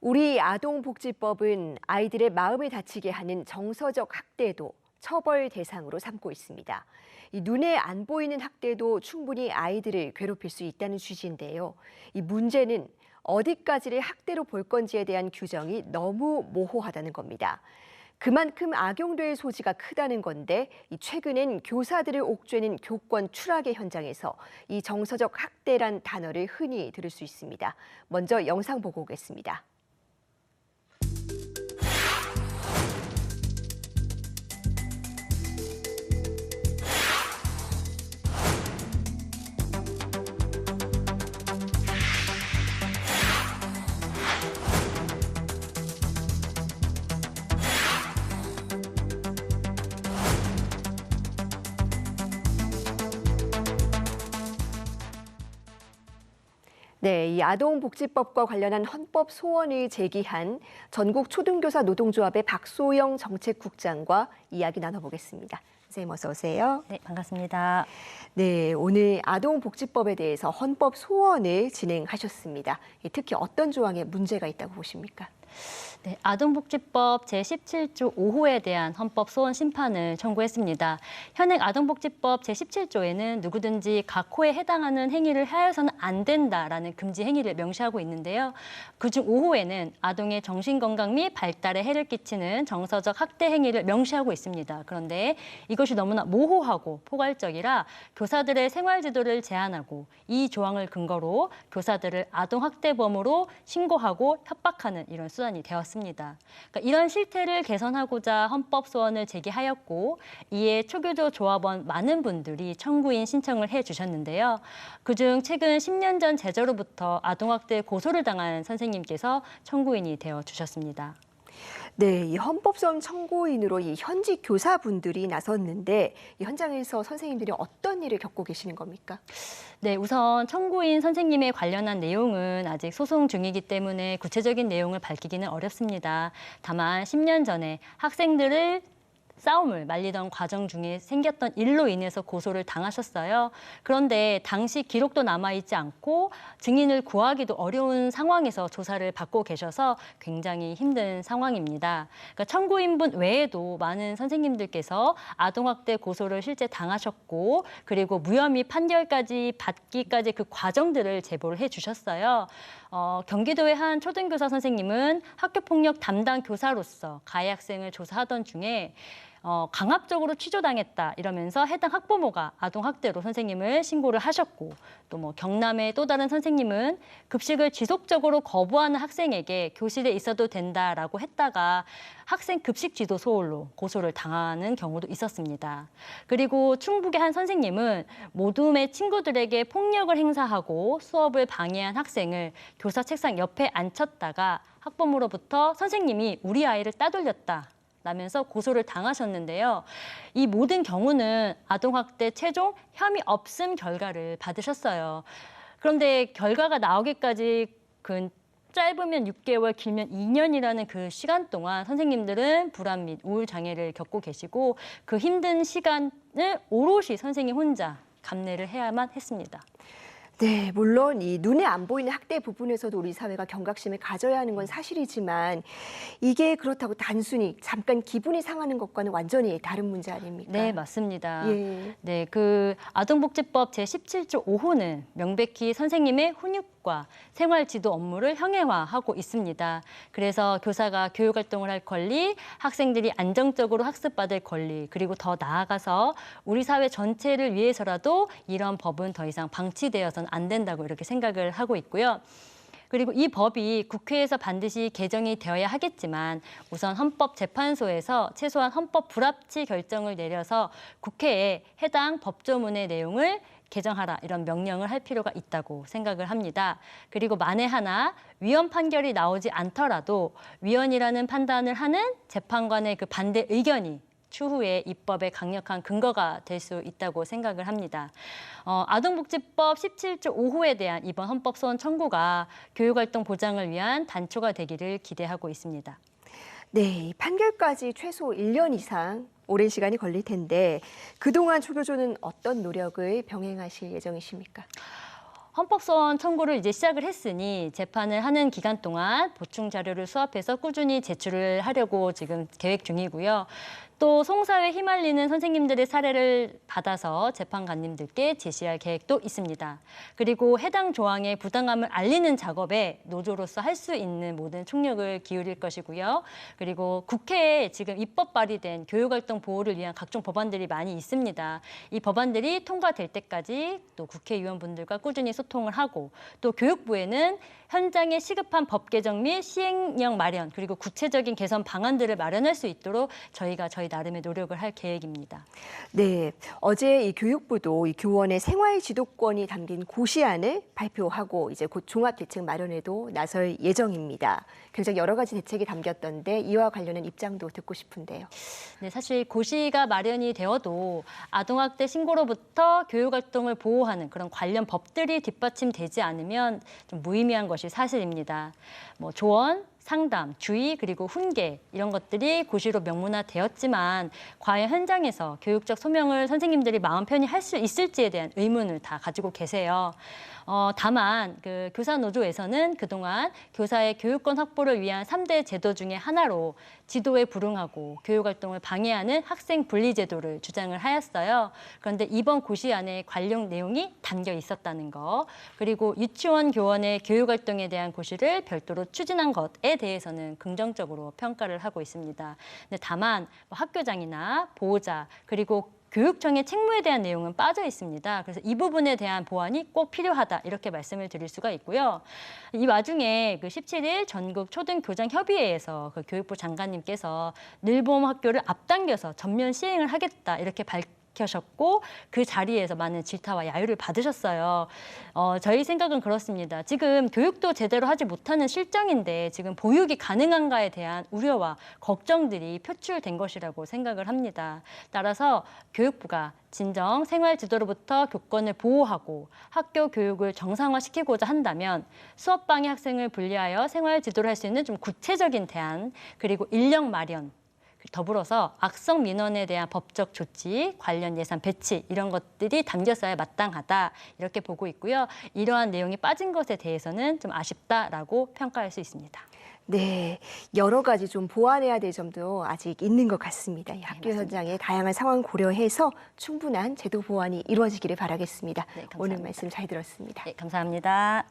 우리 아동복지법은 아이들의 마음을 다치게 하는 정서적 학대도 처벌 대상으로 삼고 있습니다. 이 눈에 안 보이는 학대도 충분히 아이들을 괴롭힐 수 있다는 취지인데요. 이 문제는 어디까지를 학대로 볼 건지에 대한 규정이 너무 모호하다는 겁니다. 그만큼 악용될 소지가 크다는 건데 최근엔 교사들을 옥죄는 교권 추락의 현장에서 이 정서적 학대란 단어를 흔히 들을 수 있습니다. 먼저 영상 보고 오겠습니다. 네, 이 아동복지법과 관련한 헌법 소원을 제기한 전국 초등교사 노동조합의 박소영 정책국장과 이야기 나눠보겠습니다. 선생님 어서 오세요. 네, 반갑습니다. 네, 오늘 아동복지법에 대해서 헌법 소원을 진행하셨습니다. 특히 어떤 조항에 문제가 있다고 보십니까? 네, 아동복지법 제17조 5호에 대한 헌법 소원 심판을 청구했습니다. 현행 아동복지법 제17조에는 누구든지 각호에 해당하는 행위를 하여서는 안 된다라는 금지 행위를 명시하고 있는데요. 그중 5호에는 아동의 정신건강 및 발달에 해를 끼치는 정서적 학대 행위를 명시하고 있습니다. 그런데 이것이 너무나 모호하고 포괄적이라 교사들의 생활지도를 제한하고 이 조항을 근거로 교사들을 아동학대범으로 신고하고 협박하는 이런 수단이 되었습니다. 그러니까 이런 실태를 개선하고자 헌법 소원을 제기하였고 이에 초교조 조합원 많은 분들이 청구인 신청을 해주셨는데요. 그중 최근 10년 전 제저로부터 아동학대 고소를 당한 선생님께서 청구인이 되어주셨습니다. 네, 이 헌법소원 청구인으로 이 현직 교사분들이 나섰는데 이 현장에서 선생님들이 어떤 일을 겪고 계시는 겁니까? 네, 우선 청구인 선생님에 관련한 내용은 아직 소송 중이기 때문에 구체적인 내용을 밝히기는 어렵습니다. 다만 10년 전에 학생들을 싸움을 말리던 과정 중에 생겼던 일로 인해서 고소를 당하셨어요. 그런데 당시 기록도 남아있지 않고 증인을 구하기도 어려운 상황에서 조사를 받고 계셔서 굉장히 힘든 상황입니다. 그러니까 청구인분 외에도 많은 선생님들께서 아동학대 고소를 실제 당하셨고 그리고 무혐의 판결까지 받기까지 그 과정들을 제보를 해주셨어요. 경기도의 한 초등교사 선생님은 학교폭력 담당 교사로서 가해 학생을 조사하던 중에 강압적으로 취조당했다 이러면서 해당 학부모가 아동학대로 선생님을 신고를 하셨고 또 경남의 또 다른 선생님은 급식을 지속적으로 거부하는 학생에게 교실에 있어도 된다라고 했다가 학생 급식 지도 소홀로 고소를 당하는 경우도 있었습니다. 그리고 충북의 한 선생님은 모둠의 친구들에게 폭력을 행사하고 수업을 방해한 학생을 교사 책상 옆에 앉혔다가 학부모로부터 선생님이 우리 아이를 따돌렸다 라면서 고소를 당하셨는데요. 이 모든 경우는 아동학대 최종 혐의 없음 결과를 받으셨어요. 그런데 결과가 나오기까지 짧으면 6개월, 길면 2년이라는 그 시간 동안 선생님들은 불안 및 우울 장애를 겪고 계시고 그 힘든 시간을 오롯이 선생님 혼자 감내를 해야만 했습니다. 네, 물론 이 눈에 안 보이는 학대 부분에서도 우리 사회가 경각심을 가져야 하는 건 사실이지만 이게 그렇다고 단순히 잠깐 기분이 상하는 것과는 완전히 다른 문제 아닙니까? 네, 맞습니다. 예. 네, 아동복지법 제17조 5호는 명백히 선생님의 훈육과 생활지도 업무를 형해화하고 있습니다. 그래서 교사가 교육활동을 할 권리, 학생들이 안정적으로 학습받을 권리, 그리고 더 나아가서 우리 사회 전체를 위해서라도 이런 법은 더 이상 방치되어서는 안 된다고 이렇게 생각을 하고 있고요. 그리고 이 법이 국회에서 반드시 개정이 되어야 하겠지만 우선 헌법재판소에서 최소한 헌법 불합치 결정을 내려서 국회에 해당 법조문의 내용을 개정하라 이런 명령을 할 필요가 있다고 생각을 합니다. 그리고 만에 하나 위헌 판결이 나오지 않더라도 위헌이라는 판단을 하는 재판관의 그 반대 의견이 추후에 입법의 강력한 근거가 될 수 있다고 생각을 합니다. 아동복지법 17조 5호에 대한 이번 헌법소원 청구가 교육활동 보장을 위한 단초가 되기를 기대하고 있습니다. 네, 판결까지 최소 1년 이상 오랜 시간이 걸릴 텐데 그동안 초교조는 어떤 노력을 병행하실 예정이십니까? 헌법소원 청구를 이제 시작을 했으니 재판을 하는 기간 동안 보충 자료를 수합해서 꾸준히 제출을 하려고 지금 계획 중이고요. 또 송사에 휘말리는 선생님들의 사례를 받아서 재판관님들께 제시할 계획도 있습니다. 그리고 해당 조항의 부당함을 알리는 작업에 노조로서 할 수 있는 모든 총력을 기울일 것이고요. 그리고 국회에 지금 입법 발의된 교육활동 보호를 위한 각종 법안들이 많이 있습니다. 이 법안들이 통과될 때까지 또 국회의원분들과 꾸준히 소통을 하고 또 교육부에는 현장에 시급한 법 개정 및 시행령 마련 그리고 구체적인 개선 방안들을 마련할 수 있도록 저희가 저희 나름의 노력을 할 계획입니다. 네, 어제 이 교육부도 이 교원의 생활 지도권이 담긴 고시안을 발표하고 이제 곧 종합 대책 마련에도 나설 예정입니다. 굉장히 여러 가지 대책이 담겼던데 이와 관련한 입장도 듣고 싶은데요. 네, 사실 고시가 마련이 되어도 아동학대 신고로부터 교육활동을 보호하는 그런 관련 법들이 뒷받침되지 않으면 좀 무의미한 것이 사실입니다. 뭐 조언, 상담, 주의, 그리고 훈계 이런 것들이 고시로 명문화되었지만 과연 현장에서 교육적 소명을 선생님들이 마음 편히 할 수 있을지에 대한 의문을 다 가지고 계세요. 다만 그 교사노조에서는 그동안 교사의 교육권 확보를 위한 3대 제도 중에 하나로 지도에 불응하고 교육활동을 방해하는 학생 분리 제도를 주장을 하였어요. 그런데 이번 고시안에 관련 내용이 담겨 있었다는 거, 그리고 유치원 교원의 교육활동에 대한 고시를 별도로 추진한 것에 대해서는 긍정적으로 평가를 하고 있습니다. 근데 다만 학교장이나 보호자 그리고 교육청의 책무에 대한 내용은 빠져 있습니다. 그래서 이 부분에 대한 보완이 꼭 필요하다 이렇게 말씀을 드릴 수가 있고요. 이 와중에 그 17일 전국 초등교장협의회에서 그 교육부 장관님께서 늘봄 학교를 앞당겨서 전면 시행을 하겠다 이렇게 밝히셨고 그 자리에서 많은 질타와 야유를 받으셨어요. 저희 생각은 그렇습니다. 지금 교육도 제대로 하지 못하는 실정인데 지금 보육이 가능한가에 대한 우려와 걱정들이 표출된 것이라고 생각을 합니다. 따라서 교육부가 진정 생활 지도로부터 교권을 보호하고 학교 교육을 정상화시키고자 한다면 수업 방해 학생을 분리하여 생활 지도를 할 수 있는 좀 구체적인 대안, 그리고 인력 마련, 더불어서 악성 민원에 대한 법적 조치, 관련 예산 배치 이런 것들이 담겼어야 마땅하다 이렇게 보고 있고요. 이러한 내용이 빠진 것에 대해서는 좀 아쉽다라고 평가할 수 있습니다. 네, 여러 가지 좀 보완해야 될 점도 아직 있는 것 같습니다. 이 학교 현장의 다양한 상황 고려해서 충분한 제도 보완이 이루어지기를 바라겠습니다. 네, 감사합니다. 오늘 말씀 잘 들었습니다. 네, 감사합니다.